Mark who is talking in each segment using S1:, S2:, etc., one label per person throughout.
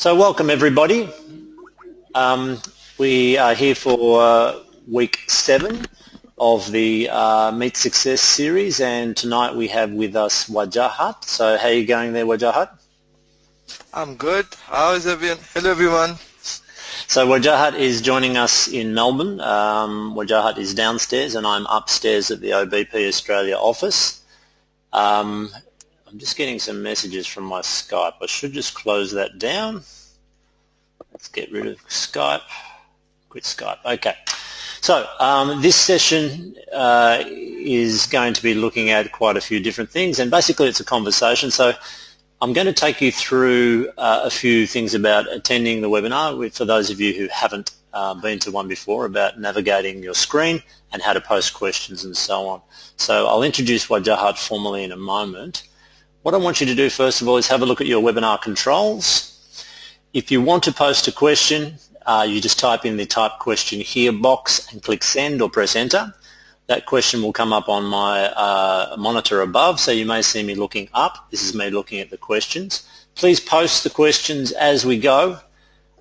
S1: So welcome everybody. We are here for week 7 of the Meet Success series, and tonight we have with us Wajahat. So how are you going there, Wajahat?
S2: I'm good. How is everyone? Hello everyone.
S1: So Wajahat is joining us in Melbourne. Wajahat is downstairs and I'm upstairs at the OBP Australia office. I'm just getting some messages from my Skype. I should just close that down. Let's get rid of Skype. Quit Skype. Okay. So this session is going to be looking at quite a few different things, and basically it's a conversation. So I'm going to take you through a few things about attending the webinar for those of you who haven't been to one before, about navigating your screen and how to post questions and so on. So I'll introduce Wajahat formally in a moment. What I want you to do first of all is have a look at your webinar controls. If you want to post a question, you just type in the type question here box and click send or press enter. That question will come up on my monitor above, so you may see me looking up. This is me looking at the questions. Please post the questions as we go.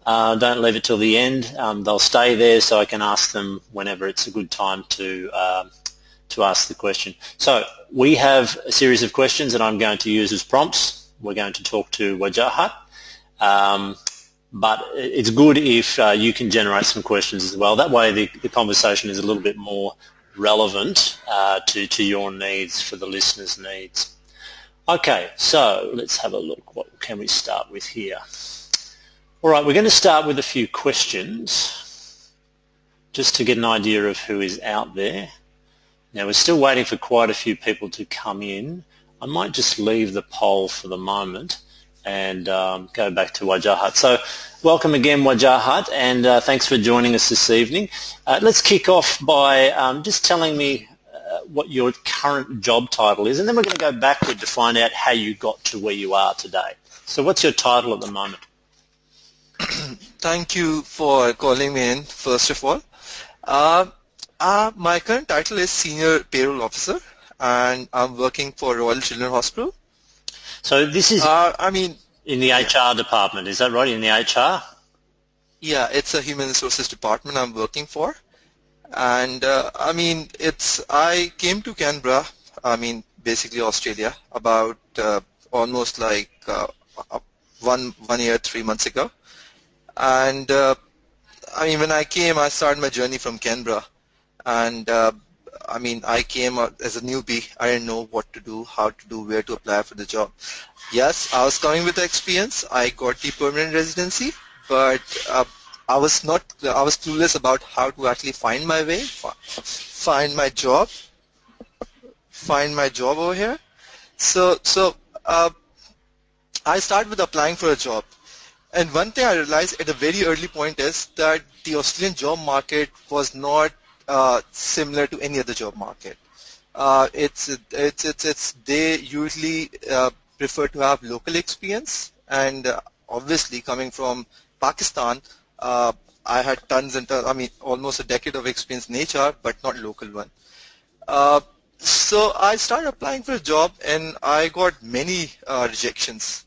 S1: Don't leave it till the end. They'll stay there so I can ask them whenever it's a good time to ask the question. So we have a series of questions that I'm going to use as prompts. We're going to talk to Wajahat. But it's good if you can generate some questions as well. That way the conversation is a little bit more relevant to your needs, for the listeners' needs. Okay, so let's have a look. What can we start with here? All right, we're going to start with a few questions just to get an idea of who is out there. Now, we're still waiting for quite a few people to come in. I might just leave the poll for the moment and go back to Wajahat. So welcome again, Wajahat, and thanks for joining us this evening. Let's kick off by just telling me what your current job title is, and then we're going to go backward to find out how you got to where you are today. So what's your title at the moment?
S2: Thank you for calling me in, first of all. My current title is Senior Payroll Officer, and I'm working for Royal Children's Hospital.
S1: So this is in the HR department, is that right, in the HR?
S2: Yeah, it's a human resources department I'm working for. And I came to Canberra, basically Australia, about almost like 1 year, 3 months ago. And when I came, I started my journey from Canberra. And I came as a newbie. I didn't know what to do, how to do, where to apply for the job. Yes, I was coming with the experience. I got the permanent residency, but I was clueless about how to actually find my way, find my job over here. So I started with applying for a job. And one thing I realized at a very early point is that the Australian job market was not similar to any other job market. They usually prefer to have local experience, and obviously coming from Pakistan, I had tons and tons, almost a decade of experience in HR, but not local one. So I started applying for a job, and I got many rejections.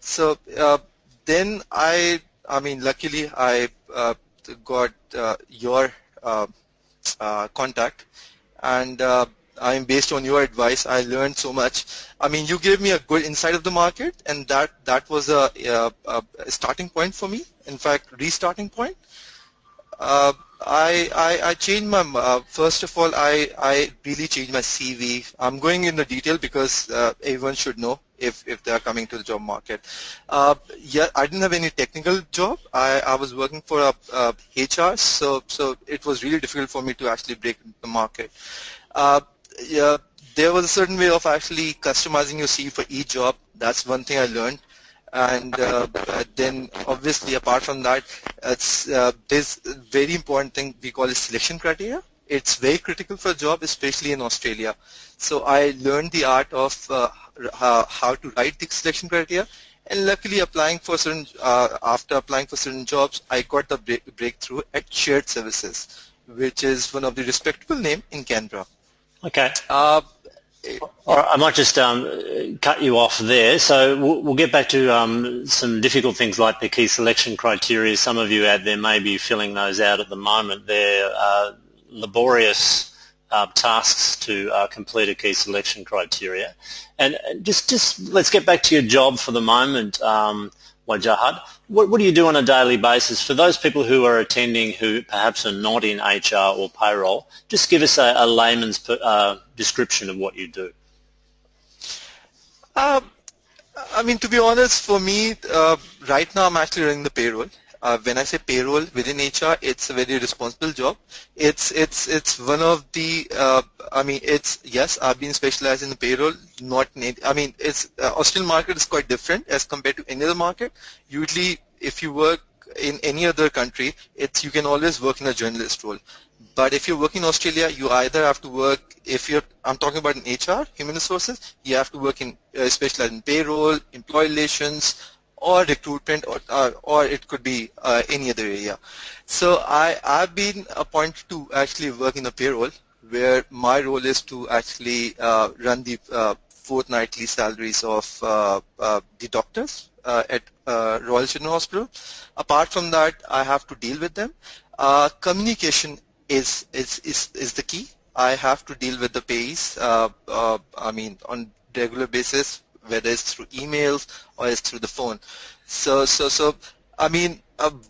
S2: So then luckily I got your contact, and based on your advice, I learned so much. You gave me a good insight of the market, and that was a starting point for me. In fact, restarting point. I changed my, first of all, I really changed my CV. I'm going into detail because everyone should know if they are coming to the job market. Yeah, I didn't have any technical job. I was working for a HR, so it was really difficult for me to actually break the market. Yeah, there was a certain way of actually customizing your CV for each job. That's one thing I learned. And then obviously apart from that, there's a very important thing we call it selection criteria. It's very critical for a job, especially in Australia. So I learned the art of how to write the selection criteria, and luckily after applying for certain jobs, I got the breakthrough at Shared Services, which is one of the respectable name in Canberra.
S1: Okay. All right, I might just cut you off there. So we'll get back to some difficult things like the key selection criteria. Some of you out there may be filling those out at the moment. They're laborious tasks to complete a key selection criteria. And just let's get back to your job for the moment, Wajahat. What do you do on a daily basis? For those people who are attending who perhaps are not in HR or payroll, just give us a layman's description of what you do.
S2: Uh, I mean, to be honest, for me, right now I'm actually running the payroll. When I say payroll within HR, it's a very responsible job. It's one of the I mean, it's yes, I've been specialized in the payroll. Not I mean, it's Australian market is quite different as compared to any other market. Usually, if you work in any other country, you can always work in a journalist role. But if you're working in Australia, you either have to work, I'm talking about in HR, human resources, you have to work in, specialize in payroll, employee relations, or recruitment, or it could be any other area. So I've been appointed to actually work in the payroll, where my role is to actually run the fortnightly salaries of the doctors at Royal Children's Hospital. Apart from that, I have to deal with them. Communication is the key. I have to deal with the payees, I mean, on regular basis, whether it's through emails or it's through the phone. So I mean,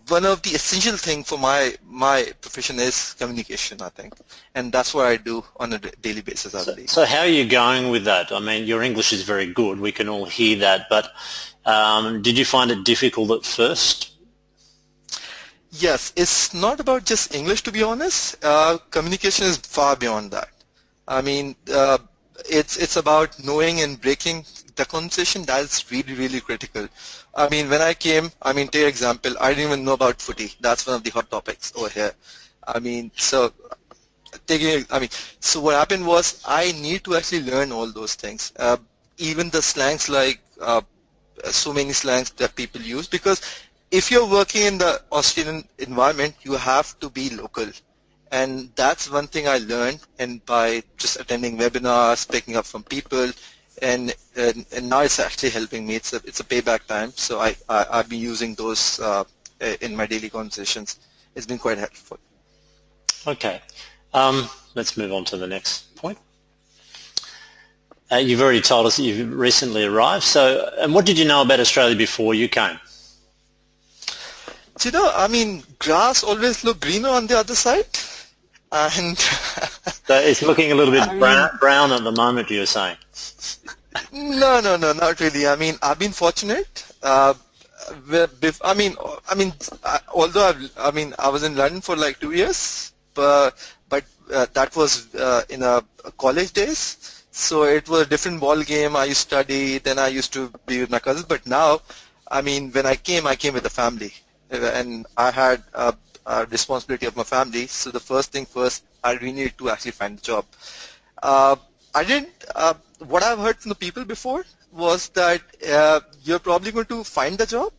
S2: one of the essential things for my profession is communication, I think, and that's what I do on a daily basis, I believe.
S1: So how are you going with that? I mean, your English is very good. We can all hear that, but did you find it difficult at first?
S2: Yes, it's not about just English, to be honest. Communication is far beyond that. I mean, it's about knowing and breaking the conversation. That's really, really critical. I mean, when I came, I mean, take example, I didn't even know about footy. That's one of the hot topics over here. I mean, so what happened was I need to actually learn all those things. Even the slangs, like so many slangs that people use, because if you're working in the Australian environment, you have to be local. And that's one thing I learned, and by just attending webinars, picking up from people, and now it's actually helping me. It's a payback time, so I've been using those in my daily conversations. It's been quite helpful.
S1: Okay, let's move on to the next point. You've already told us that you've recently arrived. So, and what did you know about Australia before you came?
S2: You know, I mean, grass always look greener on the other side, and
S1: so it's looking a little bit brown at the moment, you're saying?
S2: No, not really. I mean, I've been fortunate. Although I was in London for like 2 years, but that was in a college days. So it was a different ball game. I used to study, then I used to be with my cousins. But now, I mean, when I came with a family, and I had a responsibility of my family. So the first thing first, I really needed to actually find a job. What I've heard from the people before was that you're probably going to find the job,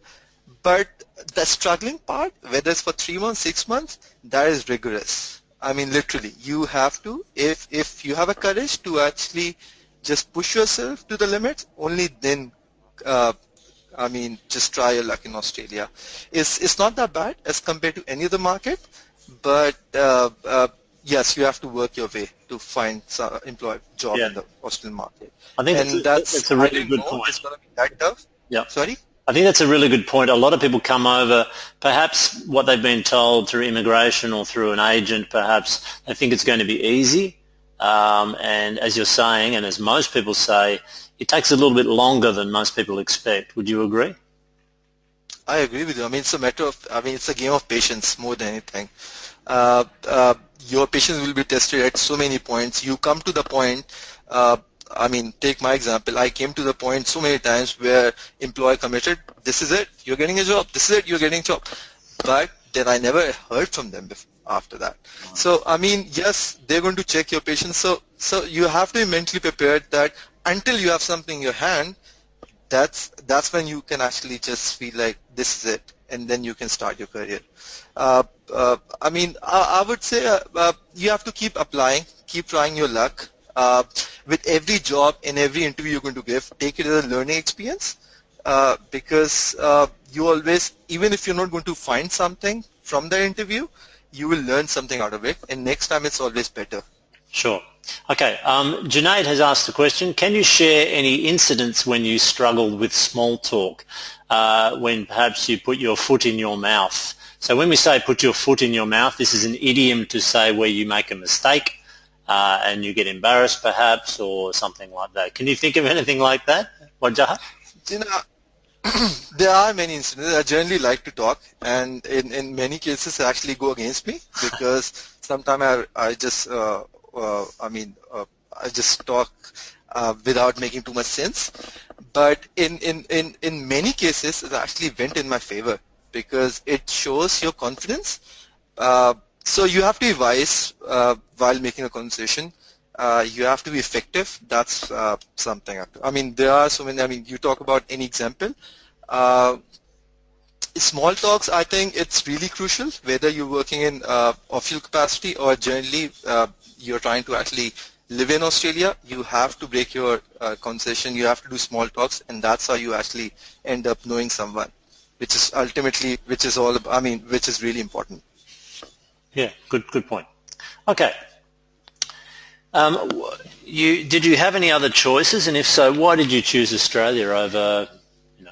S2: but the struggling part, whether it's for 3 months, 6 months, that is rigorous. I mean, literally, you have to, if you have a courage to actually just push yourself to the limits, only then, just try your luck in Australia. It's not that bad as compared to any other market, but yes, you have to work your way to find some job in the Australian market.
S1: I think that's a really good point.
S2: It's going to be that tough.
S1: Yeah.
S2: Sorry?
S1: I think that's a really good point. A lot of people come over, perhaps what they've been told through immigration or through an agent, perhaps they think it's going to be easy. And as you're saying, and as most people say, it takes a little bit longer than most people expect. Would you agree?
S2: I agree with you. I mean, it's a game of patience more than anything. Your patience will be tested at so many points. You come to the point, take my example. I came to the point so many times where employer committed, this is it, you're getting a job, this is it, you're getting a job. But then I never heard from them after that. So, I mean, yes, they're going to check your patience. So you have to be mentally prepared that until you have something in your hand, that's when you can actually just feel like this is it, and then you can start your career. I would say you have to keep applying, keep trying your luck. with every job and every interview you're going to give, take it as a learning experience because you always, even if you're not going to find something from that interview, you will learn something out of it, and next time it's always better.
S1: Sure. Okay. Junaid has asked a question. Can you share any incidents when you struggled with small talk, when perhaps you put your foot in your mouth? So when we say put your foot in your mouth, this is an idiom to say where you make a mistake and you get embarrassed perhaps or something like that. Can you think of anything like that, Wajahat?
S2: You know, there are many incidents. I generally like to talk, and in many cases, they actually go against me because sometimes I just, I just talk without making too much sense. But in many cases, it actually went in my favor because it shows your confidence. So you have to be wise while making a conversation. You have to be effective. That's something. I mean, there are so many. I mean, you talk about any example. Small talks, I think it's really crucial, whether you're working in official capacity or generally you're trying to actually live in Australia. You have to break your conversation. You have to do small talks, and that's how you actually end up knowing someone, which is ultimately, which is all. I mean, which is really important.
S1: Yeah, good point. Okay. Did you have any other choices, and if so, why did you choose Australia over,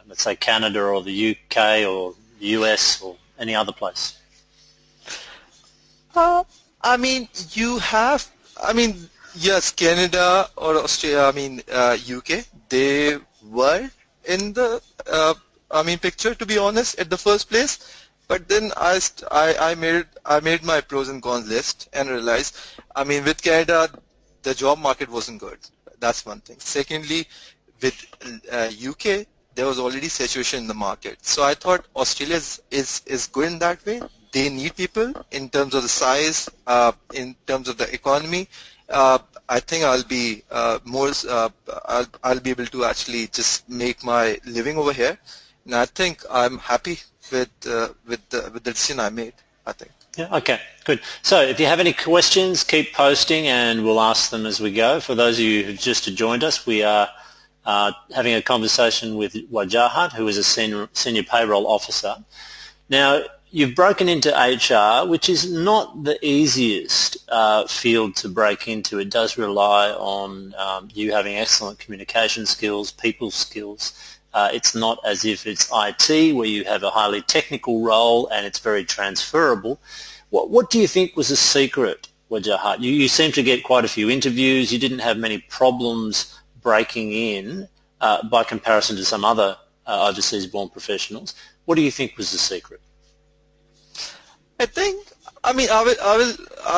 S1: let's say Canada or the UK or the US or any other place?
S2: I mean, yes, Canada or Australia, UK, they were in the, picture, to be honest, at the first place. But then I made my pros and cons list and realized, with Canada, the job market wasn't good. That's one thing. Secondly, with UK, there was already saturation in the market. So I thought Australia is good in that way. They need people in terms of the size, in terms of the economy. I think I'll be I'll be able to actually just make my living over here. And I think I'm happy with the decision I made, I think.
S1: Yeah, okay, good. So if you have any questions, keep posting and we'll ask them as we go. For those of you who just joined us, we are having a conversation with Wajahat, who is a senior payroll officer. Now, you've broken into HR, which is not the easiest field to break into. It does rely on you having excellent communication skills, people skills. It's not as if it's IT, where you have a highly technical role and it's very transferable. What do you think was the secret, Wajahat? You seem to get quite a few interviews. You didn't have many problems breaking in by comparison to some other overseas-born professionals. What do you think was the secret?
S2: I think, I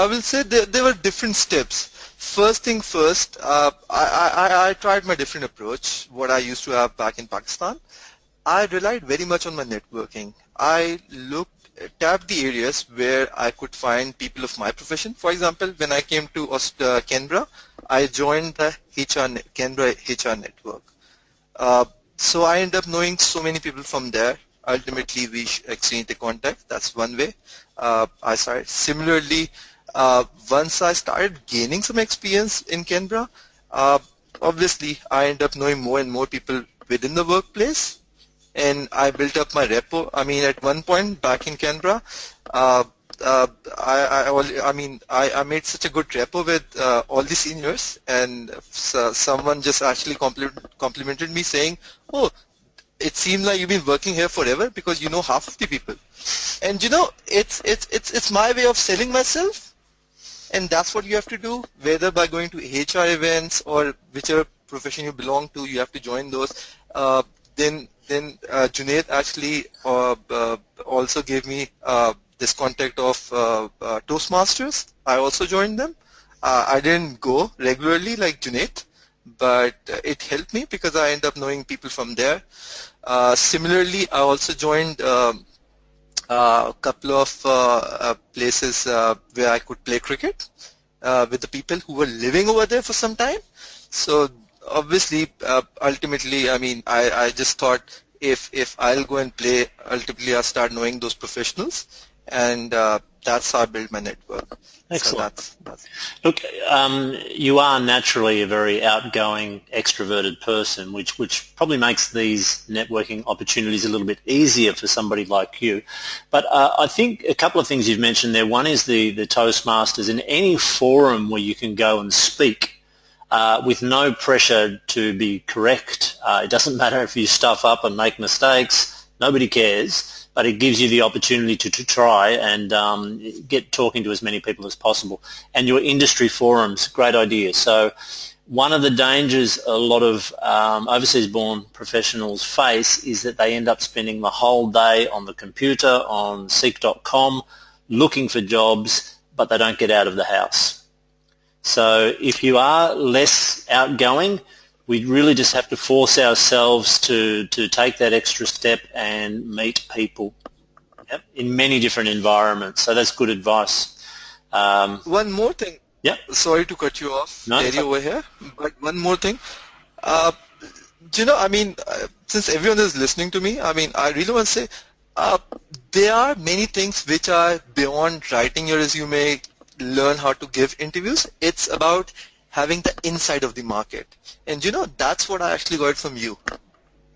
S2: will say there were different steps. First thing first, I tried my different approach, what I used to have back in Pakistan. I relied very much on my networking. I tapped the areas where I could find people of my profession. For example, when I came to Canberra, I joined the Canberra HR network. So I ended up knowing so many people from there. Ultimately, we exchanged the contact. That's one way I started. Similarly, once I started gaining some experience in Canberra, obviously I ended up knowing more and more people within the workplace, and I built up my repo. At one point back in Canberra, I made such a good repo with all the seniors, and someone just actually complimented me saying, "Oh, it seems like you've been working here forever because you know half of the people." And it's my way of selling myself, and that's what you have to do, whether by going to HR events or whichever profession you belong to, you have to join those. Then Junaid actually also gave me this contact of Toastmasters. I also joined them. I didn't go regularly like Junaid, but it helped me because I ended up knowing people from there. Similarly, I also joined a couple of places where I could play cricket with the people who were living over there for some time. So obviously, ultimately, I just thought if I'll go and play, ultimately I'll start knowing those professionals, and that's how I build my network. So
S1: Excellent.
S2: that's
S1: Look, you are naturally a very outgoing, extroverted person, which probably makes these networking opportunities a little bit easier for somebody like you. But I think a couple of things you've mentioned there. One is the Toastmasters. In any forum where you can go and speak with no pressure to be correct. It doesn't matter if you stuff up and make mistakes. Nobody cares. But it gives you the opportunity to try and get talking to as many people as possible. And your industry forums, great idea. So one of the dangers a lot of overseas-born professionals face is that they end up spending the whole day on the computer, on seek.com, looking for jobs, but they don't get out of the house. So if you are less outgoing, we really just have to force ourselves to take that extra step and meet people in many different environments. So that's good advice.
S2: one more thing.
S1: Yeah.
S2: Sorry to cut you off,
S1: No,
S2: Terry, over here, but one more thing. Uh, since everyone is listening to me, I really want to say there are many things which are beyond writing your resume, learn how to give interviews. It's about having the inside of the market. And that's what I actually got from you.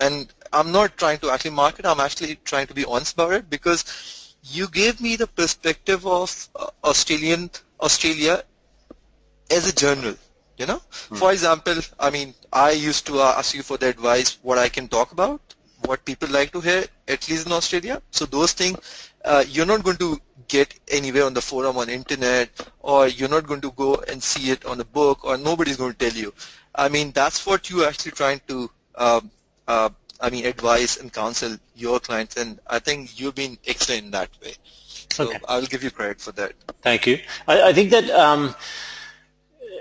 S2: And I'm not trying to actually market, I'm actually trying to be honest about it, because you gave me the perspective of Australia as a journal. For example, I used to ask you for the advice what I can talk about, what people like to hear, at least in Australia. So those things you're not going to get anywhere on the forum on internet, or you're not going to go and see it on a book, or nobody's going to tell you. That's what you're actually trying to advise and counsel your clients, and I think you've been excellent in that way. So
S1: okay.
S2: I'll give you credit for that.
S1: Thank you. I think that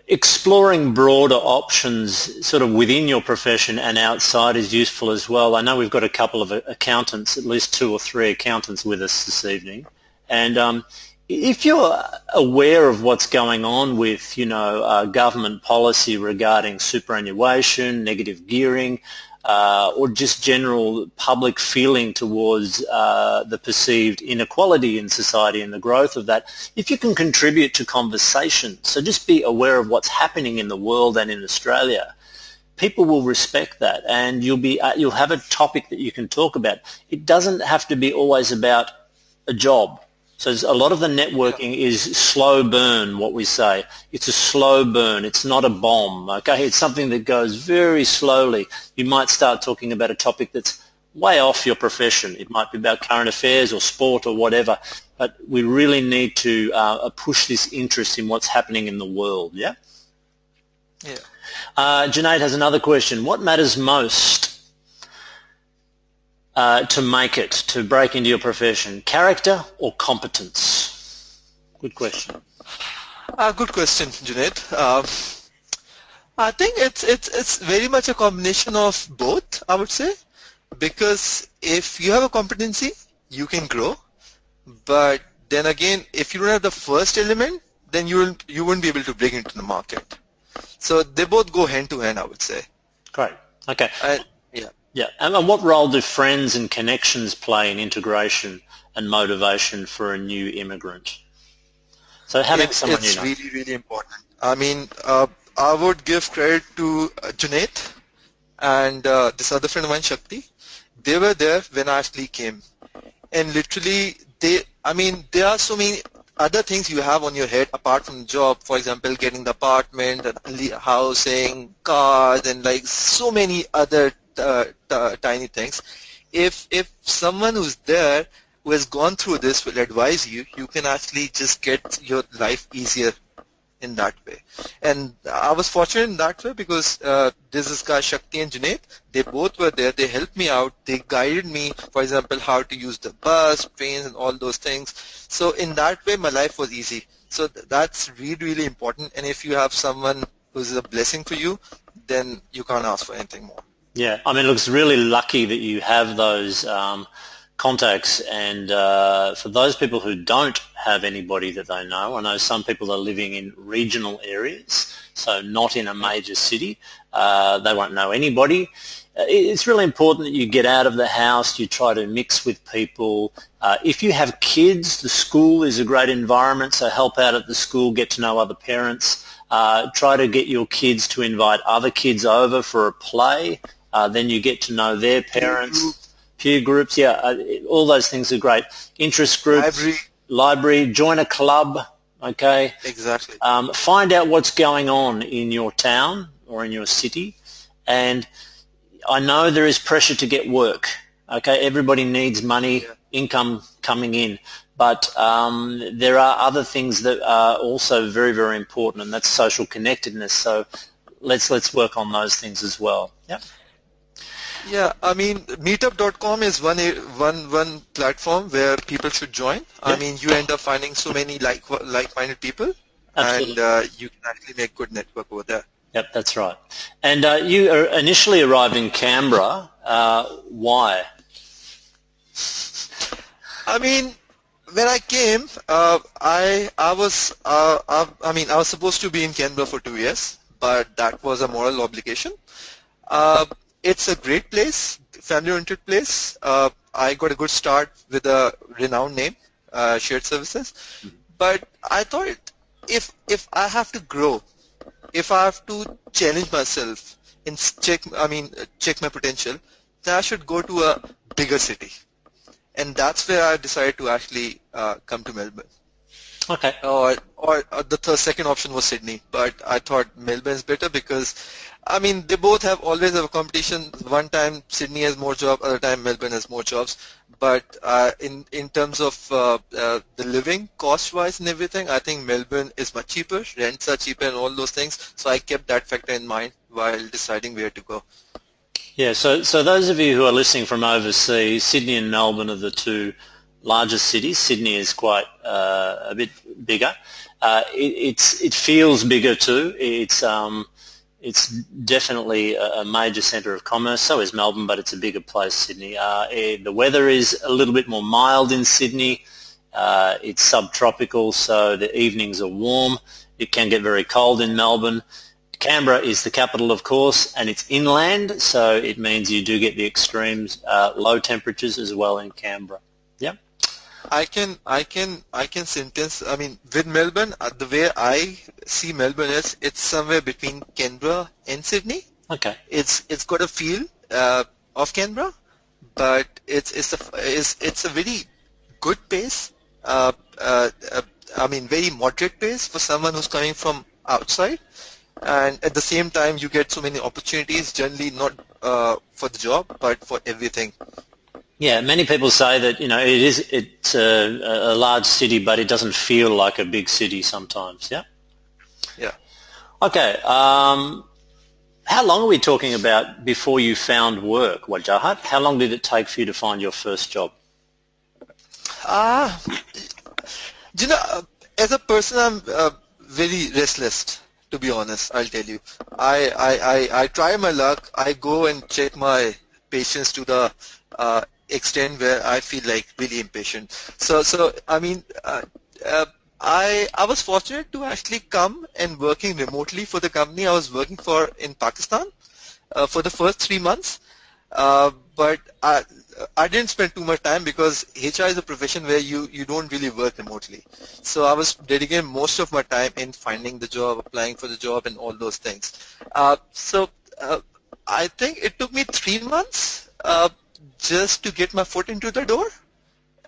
S1: exploring broader options sort of within your profession and outside is useful as well. I know we've got a couple of accountants, at least 2 or 3 accountants with us this evening. And if you're aware of what's going on with, government policy regarding superannuation, negative gearing, or just general public feeling towards the perceived inequality in society and the growth of that, if you can contribute to conversation, so just be aware of what's happening in the world and in Australia, people will respect that, and you'll have a topic that you can talk about. It doesn't have to be always about a job. So a lot of the networking is slow burn, what we say. It's a slow burn. It's not a bomb. Okay, it's something that goes very slowly. You might start talking about a topic that's way off your profession. It might be about current affairs or sport or whatever. But we really need to push this interest in what's happening in the world. Yeah.
S2: Yeah.
S1: Junaid has another question. What matters most to make it, to break into your profession, character or competence? Good question.
S2: Good question, Junaid. I think it's very much a combination of both, I would say, because if you have a competency, you can grow, but then again, if you don't have the first element, then you wouldn't be able to break into the market. So they both go hand to hand, I would say.
S1: Great. Okay.
S2: Yeah.
S1: Yeah. And what role do friends and connections play in integration and motivation for a new immigrant? So having someone
S2: it's really, really important. I would give credit to Junaid and this other friend of mine, Shakti. They were there when I actually came. And literally, there are so many other things you have on your head apart from the job. For example, getting the apartment, housing, cars, and like so many other tiny things. If someone who's there who has gone through this will advise you, you can actually just get your life easier in that way. And I was fortunate in that way because this is guy Shakti and Junaid, they both were there, they helped me out, they guided me, for example, how to use the bus, trains, and all those things. So in that way, my life was easy. So that's really, really important. And if you have someone who's a blessing for you, then you can't ask for anything more.
S1: Yeah, it looks really lucky that you have those contacts, and for those people who don't have anybody that they know. I know some people are living in regional areas, so not in a major city. They won't know anybody. It's really important that you get out of the house, you try to mix with people. If you have kids, the school is a great environment, so help out at the school, get to know other parents. Try to get your kids to invite other kids over for a play. Then you get to know their parents. Peer groups, yeah, all those things are great. Interest groups, library, join a club, okay?
S2: Exactly.
S1: Find out what's going on in your town or in your city. And I know there is pressure to get work, okay? Everybody needs money, income coming in. But there are other things that are also very, very important, and that's social connectedness. So let's work on those things as well. Yeah.
S2: Yeah, I mean, meetup.com is one platform where people should join. Yeah. I mean, you end up finding so many like-minded people. Absolutely. And you can actually make good network over there.
S1: Yep, that's right. And you initially arrived in Canberra. Why?
S2: I mean, when I came, I was supposed to be in Canberra for 2 years, but that was a moral obligation. It's a great place, family-oriented place. I got a good start with a renowned name, Shared Services. But I thought if I have to grow, if I have to challenge myself and check my potential, then I should go to a bigger city. And that's where I decided to actually come to Melbourne.
S1: Okay.
S2: Or the second option was Sydney, but I thought Melbourne is better because, I mean, they both always have a competition. One time Sydney has more jobs, other time Melbourne has more jobs. But in terms of the living cost-wise and everything, I think Melbourne is much cheaper. Rents are cheaper and all those things. So I kept that factor in mind while deciding where to go.
S1: Yeah, so those of you who are listening from overseas, Sydney and Melbourne are the two largest cities. Sydney is quite a bit bigger. It feels bigger too. It's definitely a major centre of commerce. So is Melbourne, but it's a bigger place, Sydney. The weather is a little bit more mild in Sydney. It's subtropical, so the evenings are warm. It can get very cold in Melbourne. Canberra is the capital, of course, and it's inland, so it means you do get the extremes, low temperatures as well in Canberra. Yeah.
S2: I can sentence. I mean, with Melbourne, the way I see Melbourne is it's somewhere between Canberra and Sydney.
S1: Okay.
S2: It's got a feel of Canberra, but it's a very good pace. I mean, very moderate pace for someone who's coming from outside. And at the same time, you get so many opportunities, generally not for the job, but for everything.
S1: Yeah, many people say that, it's a large city, but it doesn't feel like a big city sometimes, yeah?
S2: Yeah.
S1: Okay, how long are we talking about before you found work, Wajahat? How long did it take for you to find your first job?
S2: As a person, I'm very restless. To be honest, I'll tell you. I try my luck. I go and check my patience to the extent where I feel like really impatient. So I mean, I was fortunate to actually come and working remotely for the company I was working for in Pakistan for the first 3 months. But I didn't spend too much time because HR is a profession where you don't really work remotely. So I was dedicating most of my time in finding the job, applying for the job, and all those things. So I think it took me 3 months just to get my foot into the door,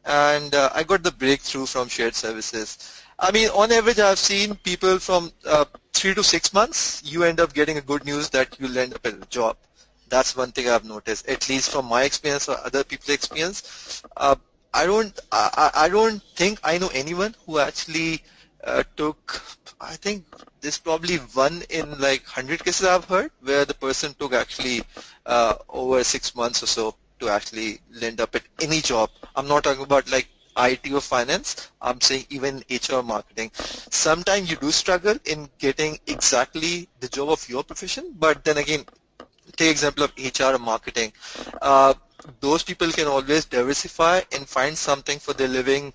S2: and I got the breakthrough from Shared Services. I mean, on average, I've seen people from 3 to 6 months, you end up getting a good news that you'll end up at a job. That's one thing I've noticed, at least from my experience or other people's experience. I don't think I know anyone who actually took, I think there's probably one in like 100 cases I've heard where the person took actually over 6 months or so to actually land up at any job. I'm not talking about like IT or finance. I'm saying even HR marketing. Sometimes you do struggle in getting exactly the job of your profession, but then again, take example of HR or marketing. Those people can always diversify and find something for their living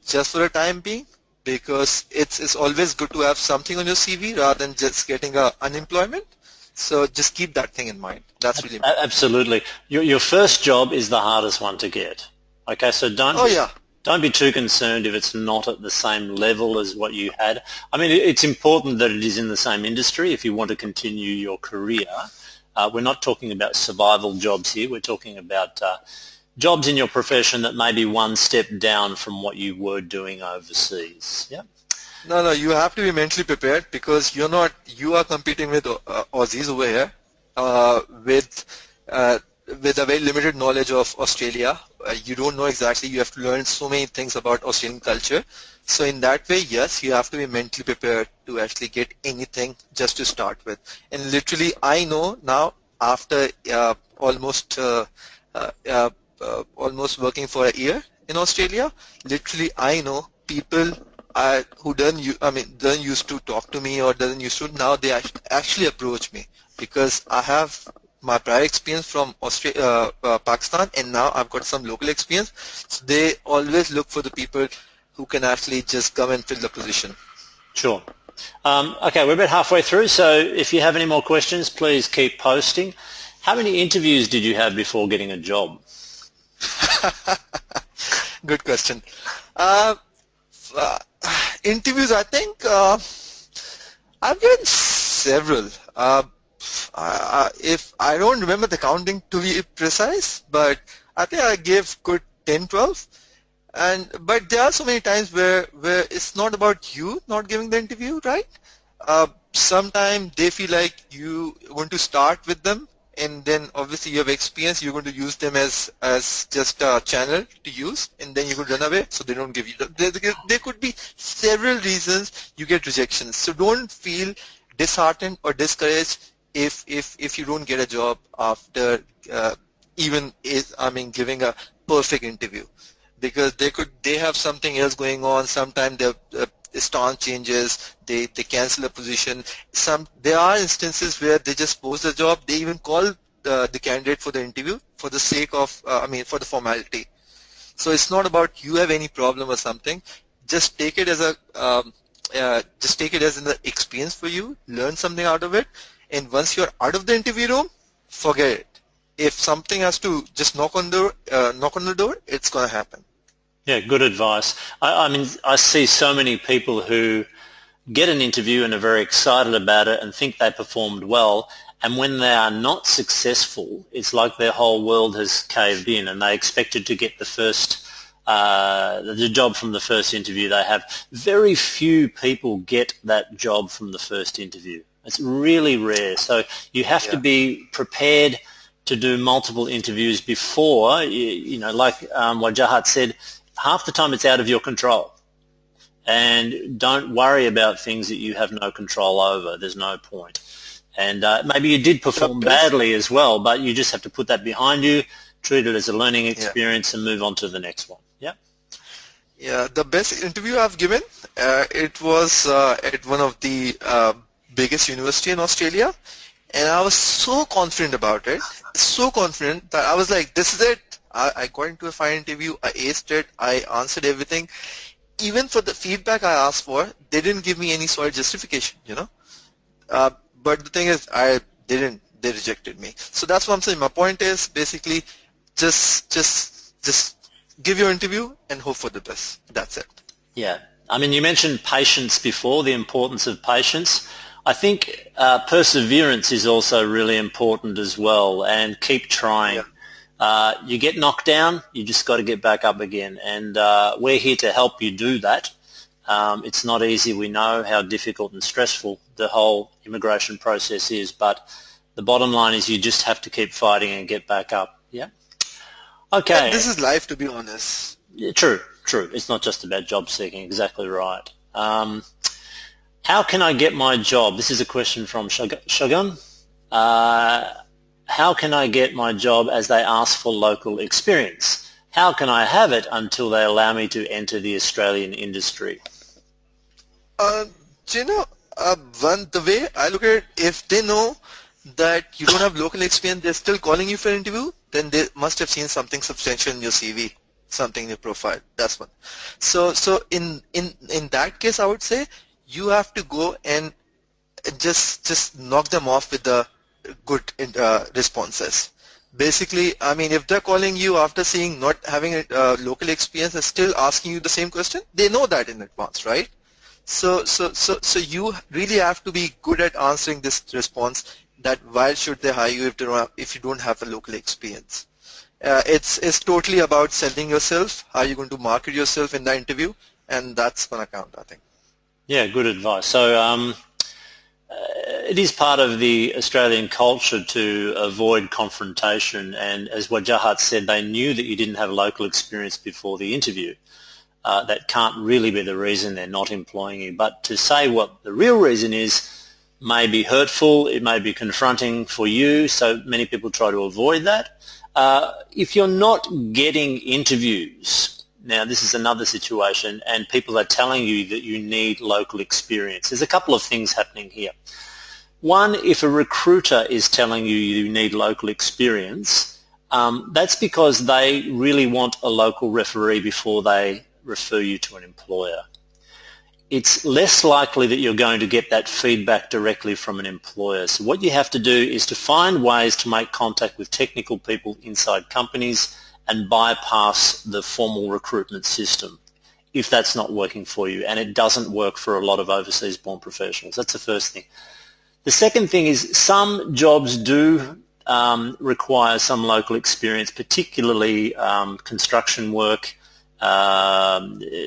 S2: just for the time being, because it's always good to have something on your CV rather than just getting unemployment. So just keep that thing in mind. That's really important.
S1: Absolutely. Your first job is the hardest one to get. Okay, so
S2: Oh yeah.
S1: don't be too concerned if it's not at the same level as what you had. I mean, it's important that it is in the same industry if you want to continue your career. We're not talking about survival jobs here. We're talking about jobs in your profession that may be one step down from what you were doing overseas. Yeah.
S2: No, you have to be mentally prepared because you are competing with Aussies over here with a very limited knowledge of Australia. You don't know exactly, you have to learn so many things about Australian culture. So in that way, yes, you have to be mentally prepared to actually get anything just to start with. And literally, I know now after uh, uh, almost working for a year in Australia, literally I know people who doesn't used to talk to me or doesn't used to, now they actually approach me because I have my prior experience from Pakistan, and now I've got some local experience. So they always look for the people who can actually just come and fill the position.
S1: Sure. Okay, we're about halfway through, so if you have any more questions, please keep posting. How many interviews did you have before getting a job?
S2: Good question. Interviews, I think I've given several. If I don't remember the counting to be precise, but I think I gave good 10, 12. But there are so many times where it's not about you not giving the interview, right? Sometimes they feel like you want to start with them, and then obviously you have experience, you're going to use them as just a channel to use, and then you could run away, so they don't give you. There could be several reasons you get rejections. So don't feel disheartened or discouraged if you don't get a job after giving a perfect interview, because they have something else going on. Sometimes their stance changes, they cancel a position. There are instances where they just post the job, they even call the candidate for the interview for the sake of for the formality. So it's not about you have any problem or something. Just take it as an experience for you, learn something out of it, and once you're out of the interview room, forget it. If something has to just knock on the door, it's gonna happen.
S1: Yeah, good advice. I mean, I see so many people who get an interview and are very excited about it and think they performed well, and when they are not successful, it's like their whole world has caved in and they expected to get the job from the first interview they have. Very few people get that job from the first interview. It's really rare. So you have to be prepared to do multiple interviews before, like Wajahat said, half the time it's out of your control. And don't worry about things that you have no control over. There's no point. And maybe you did perform badly as well, but you just have to put that behind you, treat it as a learning experience, and move on to the next one. Yeah.
S2: Yeah, the best interview I've given, it was at one of the biggest university in Australia, and I was so confident about it, so confident that I was like, this is it. I got into a final interview, I aced it, I answered everything. Even for the feedback I asked for, they didn't give me any solid justification, But the thing is, they rejected me. So that's what I'm saying. My point is basically just give your interview and hope for the best. That's it.
S1: Yeah. I mean, you mentioned patience before, the importance of patience. I think perseverance is also really important as well, and keep trying. Yeah. You get knocked down, you just got to get back up again, and we're here to help you do that. It's not easy. We know how difficult and stressful the whole immigration process is, but the bottom line is you just have to keep fighting and get back up. Yeah. Okay.
S2: And this is life, to be honest.
S1: Yeah, true. It's not just about job seeking. Exactly right. How can I get my job? This is a question from Shogun. How can I get my job as they ask for local experience? How can I have it until they allow me to enter the Australian industry?
S2: The way I look at it, if they know that you don't have local experience, they're still calling you for an interview, then they must have seen something substantial in your CV. something in your profile. That's one. So in that case, I would say you have to go and just knock them off with the good responses. Basically, I mean, if they're calling you after seeing not having a local experience and still asking you the same question, they know that in advance, right? So you really have to be good at answering this response that why should they hire you if you don't have a local experience. It's totally about selling yourself, how you're going to market yourself in the interview, and that's going to count, I think.
S1: Yeah, good advice. So it is part of the Australian culture to avoid confrontation, and as Wajahat said, they knew that you didn't have local experience before the interview. That can't really be the reason they're not employing you, but to say what the real reason is may be hurtful, it may be confronting for you, so many people try to avoid that. If you're not getting interviews, now this is another situation, and people are telling you that you need local experience, there's a couple of things happening here. One, if a recruiter is telling you you need local experience, that's because they really want a local referee before they refer you to an employer. It's less likely that you're going to get that feedback directly from an employer. So what you have to do is to find ways to make contact with technical people inside companies and bypass the formal recruitment system if that's not working for you, and it doesn't work for a lot of overseas born professionals. That's the first thing. The second thing is some jobs do require some local experience, particularly construction work.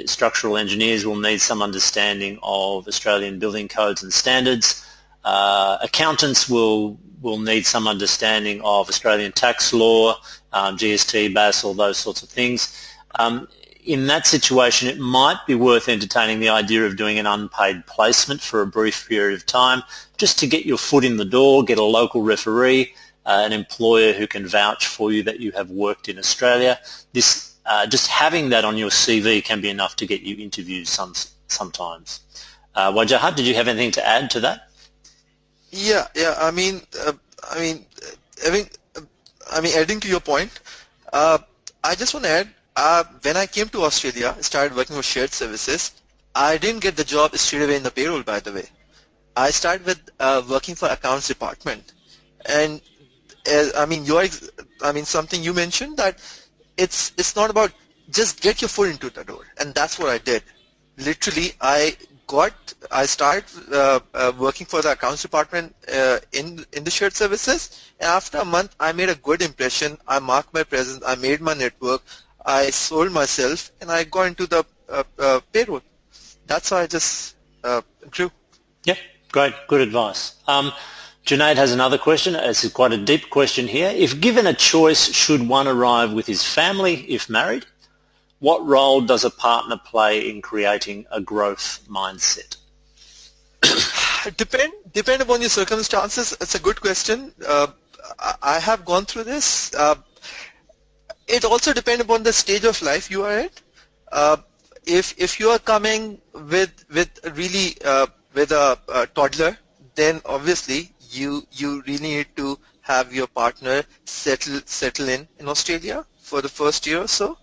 S1: Structural engineers will need some understanding of Australian building codes and standards. Accountants will need some understanding of Australian tax law, GST, BAS, all those sorts of things. In that situation, it might be worth entertaining the idea of doing an unpaid placement for a brief period of time just to get your foot in the door, get a local referee, an employer who can vouch for you that you have worked in Australia. Just having that on your CV can be enough to get you interviews sometimes. Wajahat, did you have anything to add to that?
S2: Yeah. Adding to your point, I just want to add. When I came to Australia, started working for shared services. I didn't get the job straight away in the payroll. By the way, I started with working for accounts department, and something you mentioned that it's not about just get your foot into the door, and that's what I did. Literally, I started working for the accounts department in the shared services, and after a month, I made a good impression. I marked my presence. I made my network. I sold myself, and I got into the payroll. That's how I just grew.
S1: Yep, great, good advice. Junaid has another question. It's quite a deep question here. If given a choice, should one arrive with his family if married? What role does a partner play in creating a growth mindset?
S2: Depend upon your circumstances. It's a good question. I have gone through this. It also depends upon the stage of life you are at. If you are coming with a toddler, then obviously you really need to have your partner settle in Australia for the first year or so.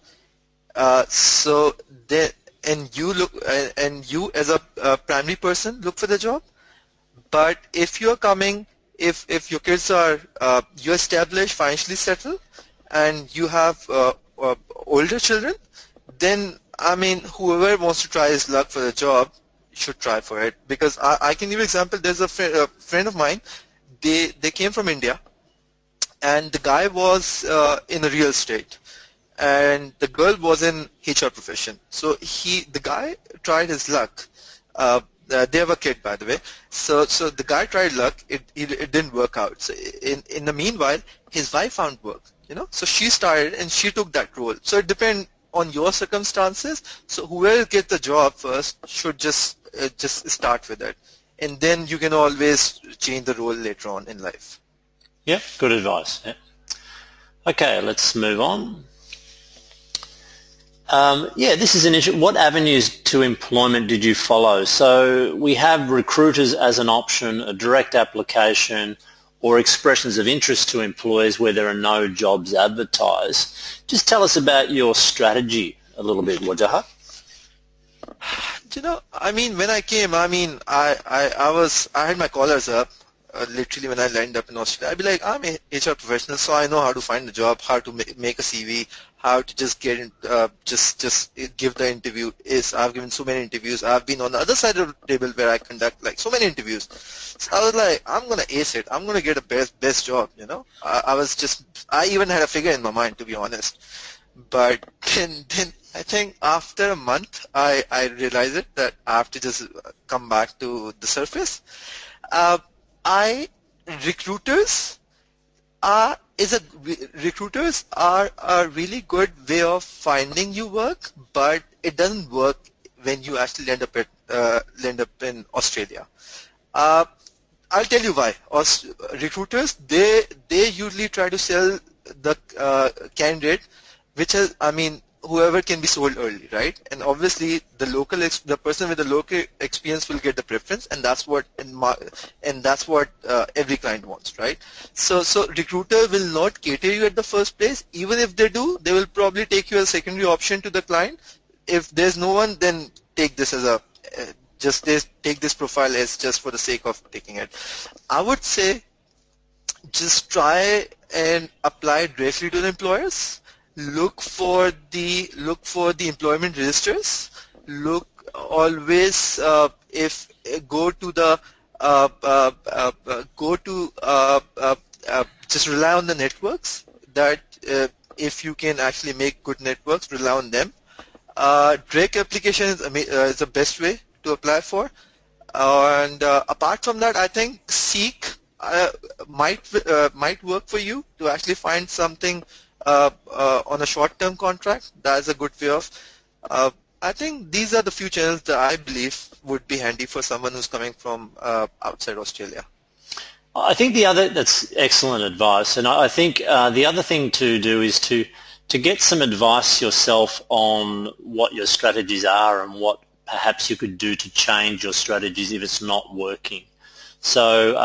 S2: You as a primary person look for the job. But if you're coming, if your kids are you're established, financially settled, and you have older children, then whoever wants to try his luck for the job should try for it. Because I can give you an example. There's a friend of mine. They came from India, and the guy was in the real estate, and the girl was in HR profession. So the guy tried his luck. They have a kid, by the way. So the guy tried luck. It didn't work out. So in the meanwhile, his wife found work. So she started and she took that role. So it depends on your circumstances. So whoever gets the job first should just start with it, and then you can always change the role later on in life.
S1: Yeah, good advice. Yeah. Okay, let's move on. This is an issue. What avenues to employment did you follow? So we have recruiters as an option, a direct application, or expressions of interest to employers where there are no jobs advertised. Just tell us about your strategy a little bit, Wajahat.
S2: I mean, when I came, I mean, I had my collars up. Literally, when I landed up in Australia, I'd be like, I'm a HR professional, so I know how to find a job, how to make a CV, how to just get in, just give the interview. I've given so many interviews. I've been on the other side of the table where I conduct like so many interviews. So I was like, I'm gonna ace it. I'm gonna get a best job. I even had a figure in my mind, to be honest. But then I think after a month, I realized it that I have to just come back to the surface. Recruiters are a really good way of finding you work, but it doesn't work when you actually land up in Australia. I'll tell you why. Recruiters, they usually try to sell the candidate, which is, I mean, whoever can be sold early, right? And obviously, the person with the local experience will get the preference, and that's what every client wants, right? So recruiter will not cater you at the first place. Even if they do, they will probably take you as a secondary option to the client. If there's no one, then take this as take this profile as just for the sake of taking it. I would say just try and apply directly to the employers. Look for the employment registers. Look always just rely on the networks. That if you can actually make good networks, rely on them. Direct application is the best way to apply for. And apart from that, I think Seek might work for you to actually find something on a short-term contract. That is a good way of. I think these are the few channels that I believe would be handy for someone who's coming from outside Australia.
S1: I think that's excellent advice, and I think the other thing to do is to get some advice yourself on what your strategies are and what perhaps you could do to change your strategies if it's not working. So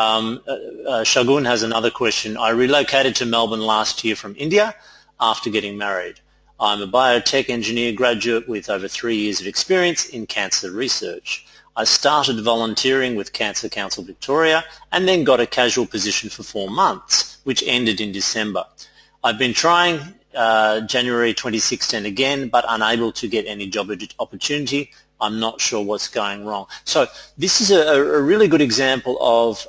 S1: Shagun has another question. I relocated to Melbourne last year from India after getting married. I'm a biotech engineer graduate with over 3 years of experience in cancer research. I started volunteering with Cancer Council Victoria and then got a casual position for 4 months, which ended in December. I've been trying January 2016 again, but unable to get any job opportunity. I'm not sure what's going wrong. So this is a really good example of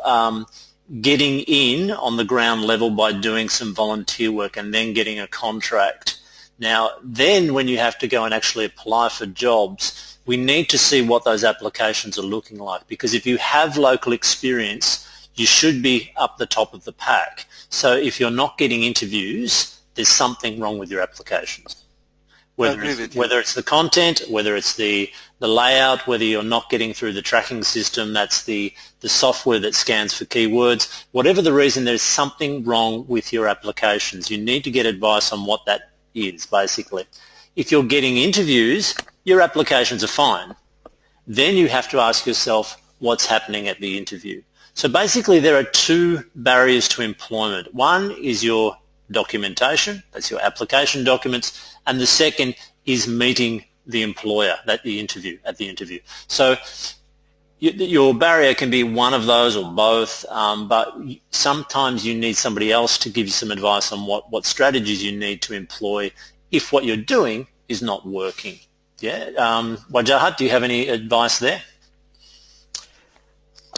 S1: getting in on the ground level by doing some volunteer work and then getting a contract. Now, then when you have to go and actually apply for jobs, we need to see what those applications are looking like, because if you have local experience, you should be up the top of the pack. So if you're not getting interviews, there's something wrong with your applications. Whether it's the content, whether it's the layout, whether you're not getting through the tracking system, that's the software that scans for keywords, whatever the reason, there's something wrong with your applications. You need to get advice on what that is, basically. If you're getting interviews, your applications are fine. Then you have to ask yourself what's happening at the interview. So basically there are 2 barriers to employment. One is your documentation, that's your application documents, and the second is meeting the employer at the interview. So your barrier can be one of those or both, but sometimes you need somebody else to give you some advice on what strategies you need to employ if what you're doing is not working. Yeah, Wajahat, do you have any advice there?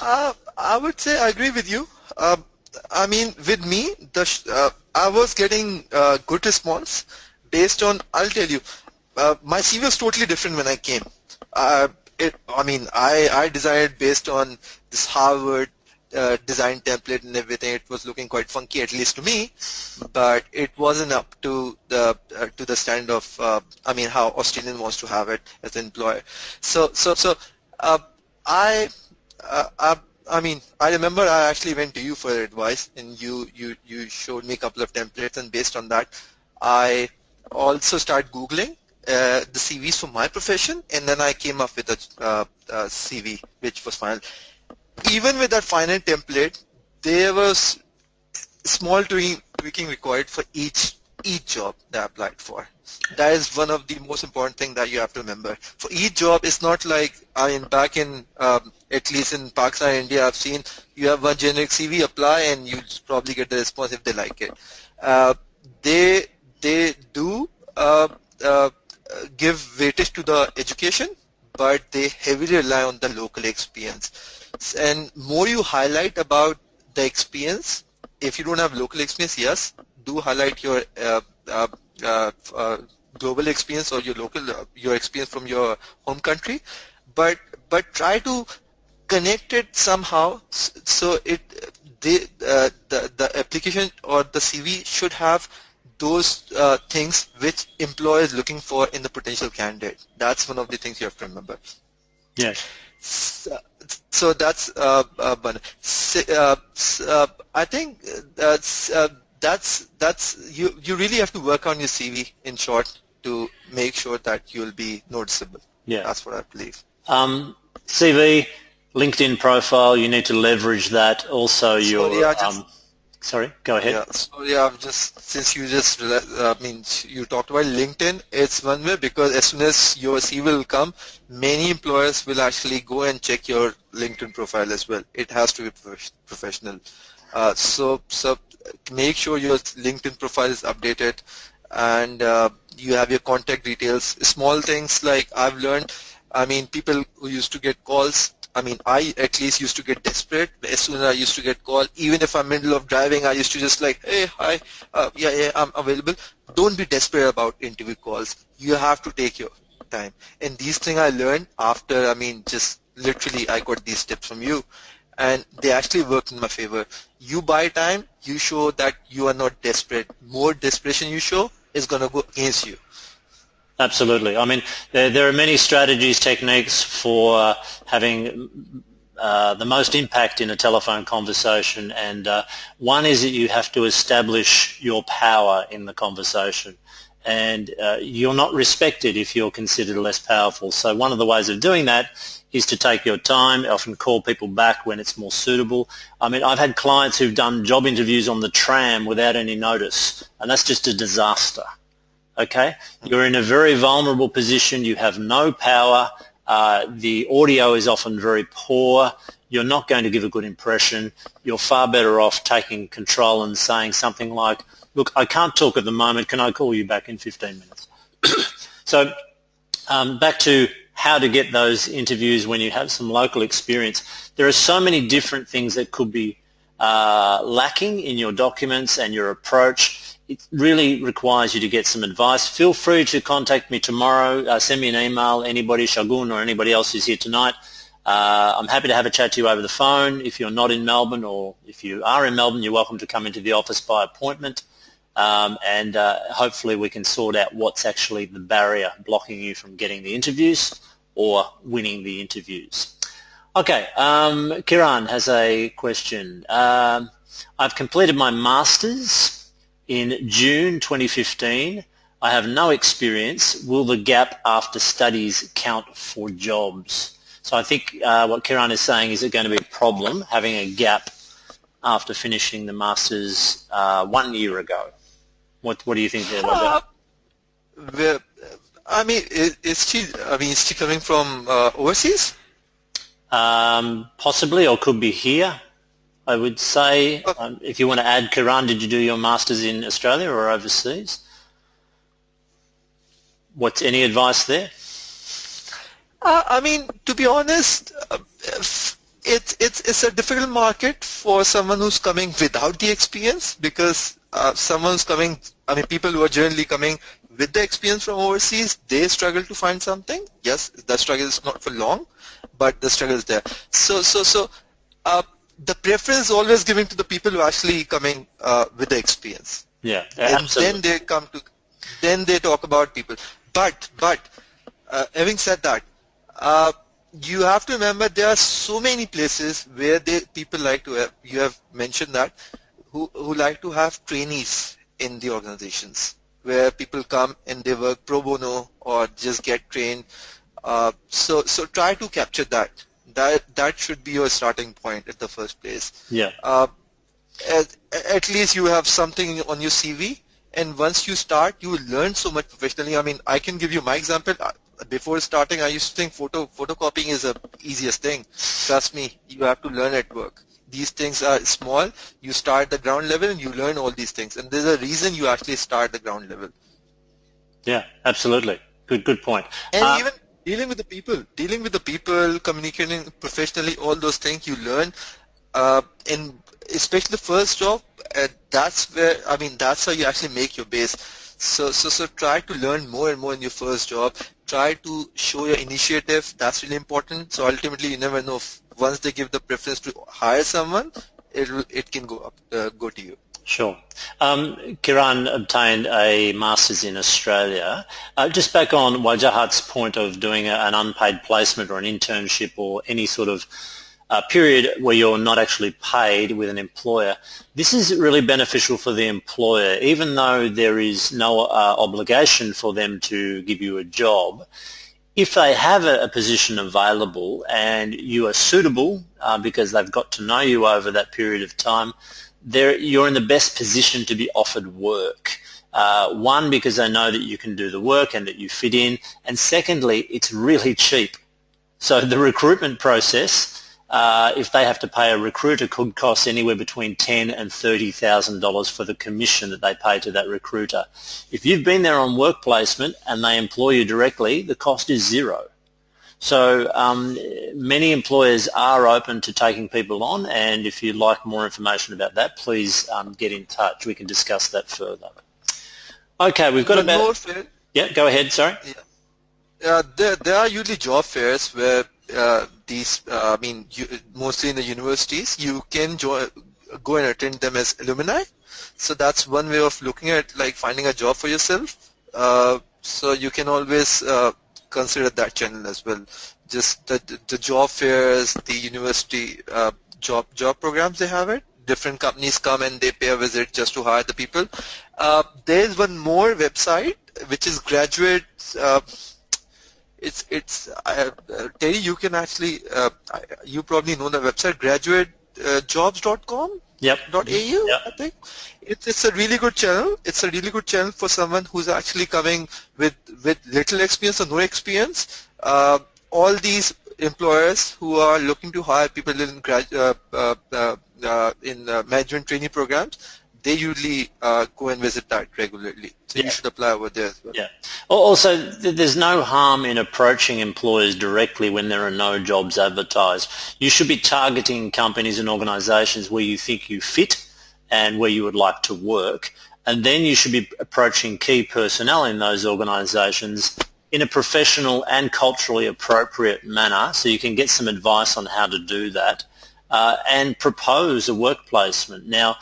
S2: I would say I agree with you. I mean, with me, I was getting good response based on, I'll tell you, my CV was totally different when I came. I designed based on this Harvard design template and everything. It was looking quite funky, at least to me, but it wasn't up to the standard of how Australian wants to have it as an employer. I remember I actually went to you for advice, and you showed me a couple of templates, and based on that, I also started Googling the CVs for my profession, and then I came up with a CV which was final. Even with that final template, there was small tweaking required for each job they applied for. That is one of the most important thing that you have to remember. For each job, it's not like, I mean, back in, at least in Pakistan and India, I've seen you have one generic CV, apply, and you probably get the response if they like it. Uh, they do give weightage to the education, but they heavily rely on the local experience. And more you highlight about the experience, if you don't have local experience, yes, do highlight your global experience or your local your experience from your home country, but try to connect it somehow so the application or the CV should have those things which employer is looking for in the potential candidate. That's one of the things you have to remember.
S1: Yes.
S2: So that's one. I think that's you really have to work on your CV in short to make sure that you'll be noticeable.
S1: Yeah.
S2: That's what I believe.
S1: CV, LinkedIn profile, you need to leverage that. Also, sorry, go ahead.
S2: Yeah, so I've just, since you just, you talked about LinkedIn, it's one way because as soon as your CV will come, many employers will actually go and check your LinkedIn profile as well. It has to be professional. So make sure your LinkedIn profile is updated and you have your contact details. Small things like I've learned, people who used to get calls, I at least used to get desperate as soon as I used to get called. Even if I'm middle of driving, I used to just like, hey, hi, yeah, I'm available. Don't be desperate about interview calls. You have to take your time. And these things I learned after, just literally I got these tips from you. And they actually worked in my favor. You buy time, you show that you are not desperate. More desperation you show is going to go against you.
S1: Absolutely. There are many strategies, techniques for having the most impact in a telephone conversation, and one is that you have to establish your power in the conversation, and you're not respected if you're considered less powerful. So one of the ways of doing that is to take your time, often call people back when it's more suitable. I've had clients who've done job interviews on the tram without any notice, and that's just a disaster. Okay, you're in a very vulnerable position. You have no power. The audio is often very poor. You're not going to give a good impression. You're far better off taking control and saying something like, look, I can't talk at the moment. Can I call you back in 15 minutes? So back to how to get those interviews when you have some local experience. There are so many different things that could be lacking in your documents and your approach. It really requires you to get some advice. Feel free to contact me tomorrow. Send me an email, anybody, Shagun or anybody else who's here tonight. I'm happy to have a chat to you over the phone. If you're not in Melbourne, or if you are in Melbourne, you're welcome to come into the office by appointment. And hopefully we can sort out what's actually the barrier blocking you from getting the interviews or winning the interviews. Okay, Kiran has a question. I've completed my Masters in June 2015. I have no experience. Will the gap after studies count for jobs? So I think what Kiran is saying is it going to be a problem having a gap after finishing the Masters 1 year ago. What do you think there, Wajahat?
S2: Is she coming from overseas?
S1: Possibly, or could be here. I would say, if you want to add, Kiran, did you do your Masters in Australia or overseas? What's any advice there?
S2: To be honest, it's a difficult market for someone who's coming without the experience, because someone who's coming, people who are generally coming with the experience from overseas, they struggle to find something. Yes, the struggle is not for long, but the struggle is there. So the preference is always given to the people who are actually coming with the experience.
S1: Yeah,
S2: and
S1: absolutely.
S2: Then they talk about people. But having said that, you have to remember there are so many places where people like to have, you have mentioned that, who like to have trainees in the organizations, where people come and they work pro bono or just get trained. So try to capture that. That should be your starting point at the first place.
S1: Yeah.
S2: at least you have something on your CV, and once you start, you will learn so much professionally. I mean, I can give you my example. Before starting, I used to think photocopying is the easiest thing. Trust me, you have to learn at work. These things are small. You start at the ground level and you learn all these things. And there's a reason you actually start at the ground level.
S1: Yeah, absolutely. Good point.
S2: And even dealing with the people, communicating professionally, all those things you learn. In especially the first job, that's where, I mean, that's how you actually make your base. So try to learn more and more in your first job. Try to show your initiative. That's really important. So ultimately, you never know if once they give the preference to hire someone, it can go to you.
S1: Sure. Kiran obtained a master's in Australia. Just back on Wajahat's point of doing an unpaid placement or an internship or any sort of period where you're not actually paid with an employer, this is really beneficial for the employer. Even though there is no obligation for them to give you a job, if they have a position available and you are suitable because they've got to know you over that period of time, you're in the best position to be offered work. One, because they know that you can do the work and that you fit in, and secondly, it's really cheap. So the recruitment process, if they have to pay a recruiter, could cost anywhere between $10,000 and $30,000 for the commission that they pay to that recruiter. If you've been there on work placement and they employ you directly, the cost is zero. So many employers are open to taking people on, and if you'd like more information about that, please get in touch. We can discuss that further. Okay, we've got about... Yeah, go ahead, sorry.
S2: Yeah. There are usually job fairs where mostly in the universities, you can go and attend them as alumni. So that's one way of looking at like finding a job for yourself. So you can always consider that channel as well. Just the job fairs, the university job programs, they have it. Different companies come and they pay a visit just to hire the people. There is one more website which is graduate. Terry, you can actually, you probably know the website, graduatejobs.com.
S1: Yep.
S2: .au,
S1: yep.
S2: I think. It's a really good channel. It's a really good channel for someone who's actually coming with little experience or no experience. All these employers who are looking to hire people in management training programs, they usually go and visit that regularly. So you should apply over there as well.
S1: Yeah. Also, there's no harm in approaching employers directly when there are no jobs advertised. You should be targeting companies and organisations where you think you fit and where you would like to work, and then you should be approaching key personnel in those organisations in a professional and culturally appropriate manner so you can get some advice on how to do that and propose a work placement. Now,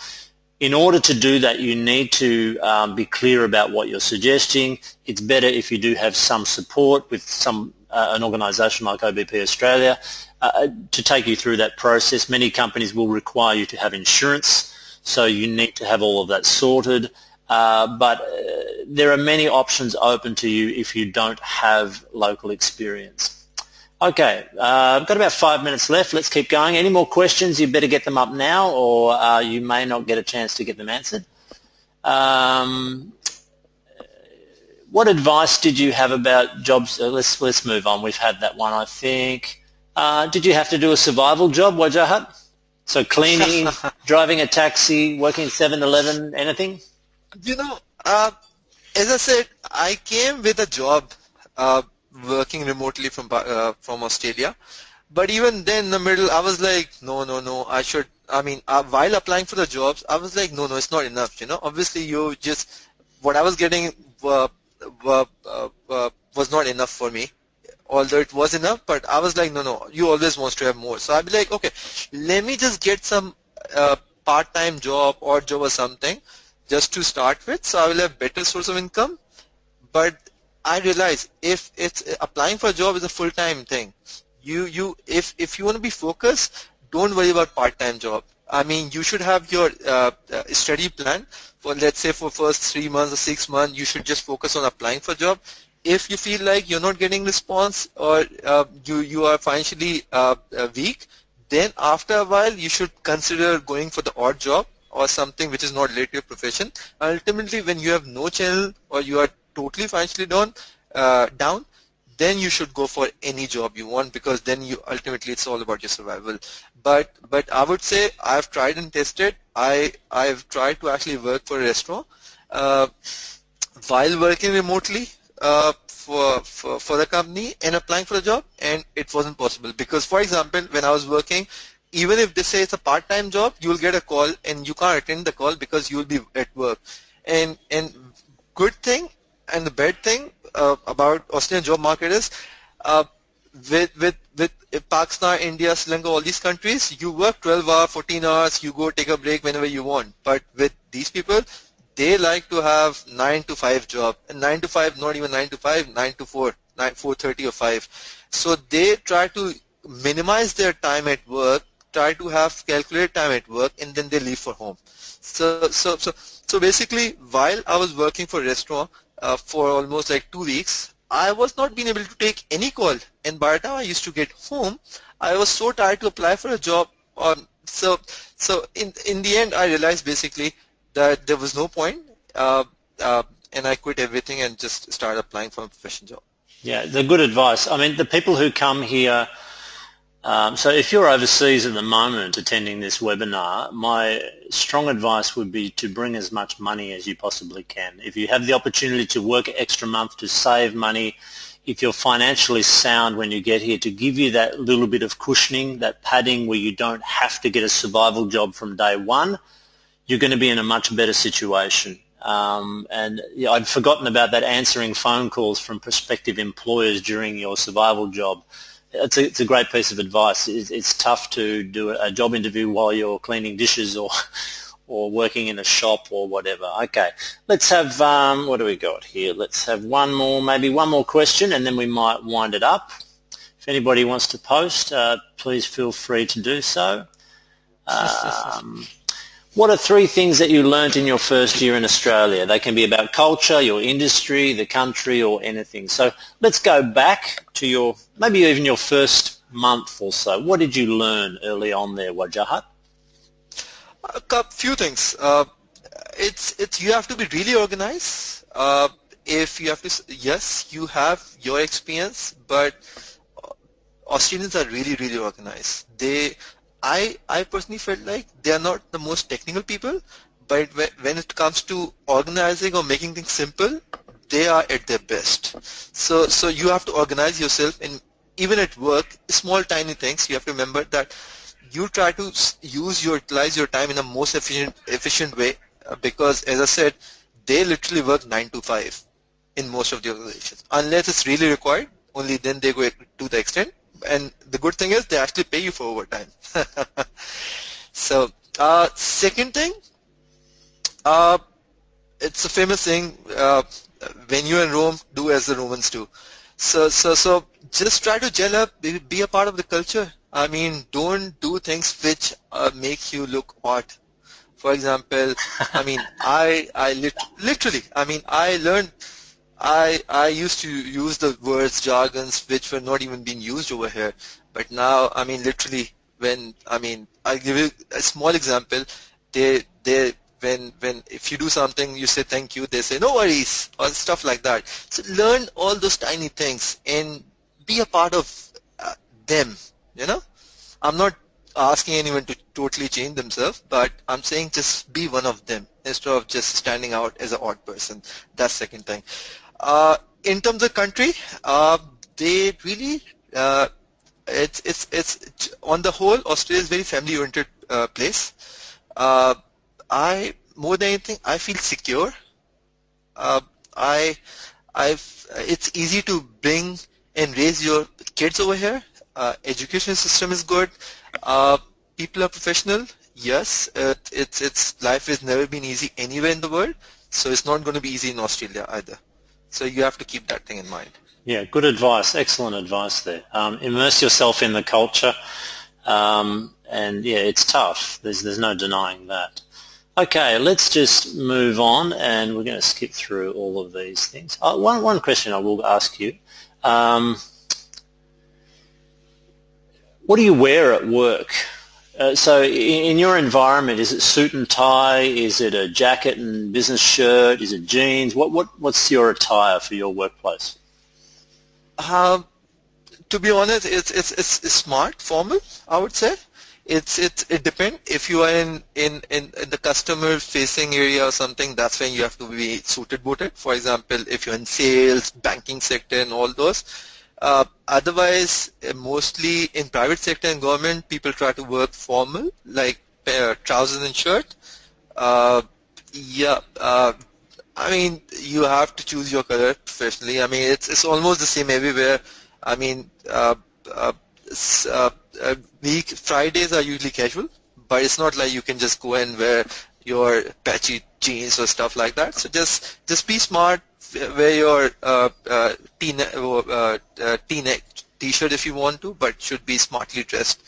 S1: in order to do that, you need to be clear about what you're suggesting. It's better if you do have some support with an organisation like OBP Australia to take you through that process. Many companies will require you to have insurance, so you need to have all of that sorted. But there are many options open to you if you don't have local experience. Okay, I've got about 5 minutes left. Let's keep going. Any more questions? You better get them up now, or you may not get a chance to get them answered. What advice did you have about jobs? Let's move on. We've had that one, I think. Did you have to do a survival job, Wajahat? So cleaning, driving a taxi, working at 7-Eleven, anything?
S2: You know, as I said, I came with a job working remotely from Australia, but even then in the middle I was like, no, while applying for the jobs I was like, no, it's not enough, obviously what I was getting was not enough for me, although it was enough, but I was like, no, you always want to have more. So I'd be like, okay, let me just get some part-time job or job or something just to start with, so I will have better source of income. But I realize if it's applying for a job is a full-time thing. If you want to be focused, don't worry about part-time job. I mean, you should have your study plan for, let's say, for first 3 months or 6 months. You should just focus on applying for a job. If you feel like you're not getting response or you are financially weak, then after a while you should consider going for the odd job or something which is not related to your profession. Ultimately, when you have no channel or you are totally financially down, then you should go for any job you want, because then you ultimately it's all about your survival. But I would say I've tried and tested. I've tried to actually work for a restaurant uh, while working remotely for the company and applying for a job, and it wasn't possible because, for example, when I was working, even if they say it's a part-time job, you'll get a call and you can't attend the call because you'll be at work. And good thing and the bad thing about Australian job market is uh, with Pakistan, India, Sri Lanka, all these countries, you work 12 hours, 14 hours, you go take a break whenever you want. But with these people, they like to have 9 to 5 job, and 9 to 5, not even 9 to 5, 9 to 4, 4:30 or 5. So they try to minimize their time at work, try to have calculated time at work, and then they leave for home. So basically, while I was working for a restaurant for almost like 2 weeks, I was not being able to take any call. And by the time I used to get home, I was so tired to apply for a job. So in the end, I realized basically that there was no point, uh, uh, and I quit everything and just started applying for a professional job.
S1: Yeah, the good advice. I mean, the people who come here, so if you're overseas at the moment attending this webinar, my strong advice would be to bring as much money as you possibly can. If you have the opportunity to work an extra month to save money, if you're financially sound when you get here, to give you that little bit of cushioning, that padding where you don't have to get a survival job from day one, you're going to be in a much better situation. And yeah, I'd forgotten about that, answering phone calls from prospective employers during your survival job. It's a great piece of advice. It's tough to do a job interview while you're cleaning dishes or working in a shop or whatever. Okay, let's have, what do we got here? Let's have maybe one more question, and then we might wind it up. If anybody wants to post, please feel free to do so. What are 3 things that you learnt in your first year in Australia? They can be about culture, your industry, the country, or anything. So let's go back to maybe even your first month or so. What did you learn early on there, Wajahat?
S2: A few things. It's you have to be really organized. If you have to, yes, you have your experience, but Australians are really, really organized. I personally felt like they are not the most technical people, but when it comes to organizing or making things simple, they are at their best. So you have to organize yourself, and even at work, small tiny things. You have to remember that you try to utilize your time in the most efficient way, because, as I said, they literally work 9 to 5 in most of the organizations. Unless it's really required, only then they go to the extent. And the good thing is they actually pay you for overtime. So second thing, it's a famous saying, when you're in Rome, do as the Romans do. So just try to gel up, be a part of the culture. I mean, don't do things which make you look odd. For example, I mean, I literally, I mean, I learned, I used to use the words, jargons, which were not even being used over here. But now, I mean, literally, I'll give you a small example. When if you do something, you say thank you, they say no worries, or stuff like that. So learn all those tiny things and be a part of them, you know. I'm not asking anyone to totally change themselves, but I'm saying just be one of them instead of just standing out as an odd person. That's second thing. In terms of country, they really, it's on the whole, Australia is a very family-oriented place. More than anything, I feel secure. Uh, I, it's easy to bring and raise your kids over here. Education system is good. People are professional. Yes, it's life has never been easy anywhere in the world, so it's not going to be easy in Australia either. So you have to keep that thing in mind.
S1: Yeah, good advice. Excellent advice there. Immerse yourself in the culture, and yeah, it's tough. There's no denying that. Okay, let's just move on, and we're going to skip through all of these things. One question I will ask you. What do you wear at work? So in your environment, is it suit and tie? Is it a jacket and business shirt? Is it jeans? What's your attire for your workplace?
S2: Um, to be honest, it's smart, formal, I would say. It depends. If you are in the customer facing area or something, that's when you have to be suited booted. For example, if you're in sales, banking sector and all those. Otherwise, mostly in private sector and government, people try to work formal, like trousers and shirt. Uh, yeah, I mean, you have to choose your color professionally. I mean, it's almost the same everywhere. I mean, uh, s- uh, week Fridays are usually casual, but it's not like you can just go and wear your patchy jeans or stuff like that. So just be smart. Wear your T-neck T-shirt if you want to, but should be smartly dressed.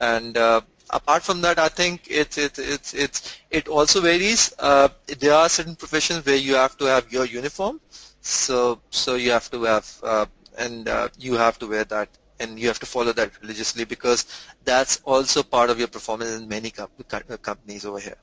S2: And apart from that, I think it also varies. There are certain professions where you have to have your uniform, so you have to have and you have to wear that, and you have to follow that religiously because that's also part of your performance in many companies over here.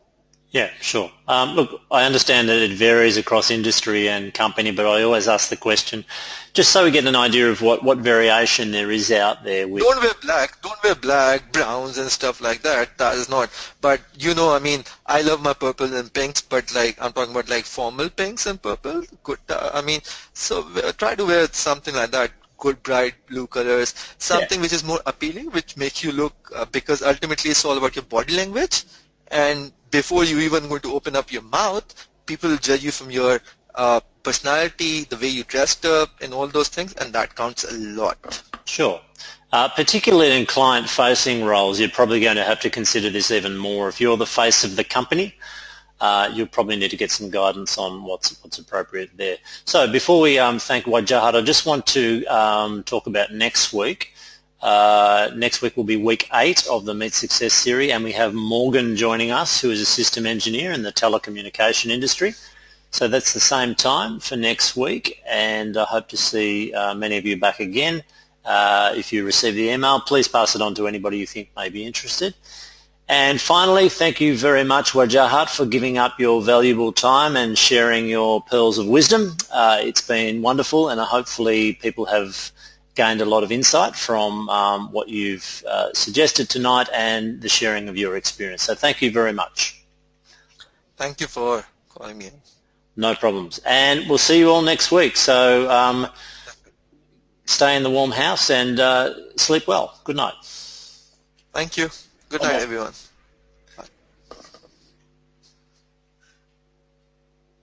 S1: Yeah, sure. Look, I understand that it varies across industry and company, but I always ask the question just so we get an idea of what variation there is out there with.
S2: Don't wear black, browns and stuff like that. That is not. But I mean, I love my purple and pinks, but like I'm talking about like formal pinks and purple. Good. I mean, so try to wear something like that. Good bright blue colors,
S1: Yeah,
S2: something which is more appealing, which makes you look because ultimately it's all about your body language. And before you even going to open up your mouth, people judge you from your personality, the way you dressed up, and all those things, and that counts a lot.
S1: sure. Particularly in client-facing roles, you're probably going to have to consider this even more. If you're the face of the company, you'll probably need to get some guidance on what's appropriate there. So before we thank Wajahat, I just want to talk about next week. Next week will be week 8 of the Meet Success series, and we have Morgan joining us, who is a system engineer in the telecommunication industry. So that's the same time for next week, and I hope to see many of you back again. If you receive the email, please pass it on to anybody you think may be interested. And finally, thank you very much, Wajahat, for giving up your valuable time and sharing your pearls of wisdom. It's been wonderful, and hopefully people have gained a lot of insight from what you've suggested tonight and the sharing of your experience. So thank you very much.
S2: Thank you for calling me in.
S1: No problems. And we'll see you all next week. So stay in the warm house and sleep well. Good night.
S2: Thank you. Good night,
S1: Bye-bye.
S2: everyone.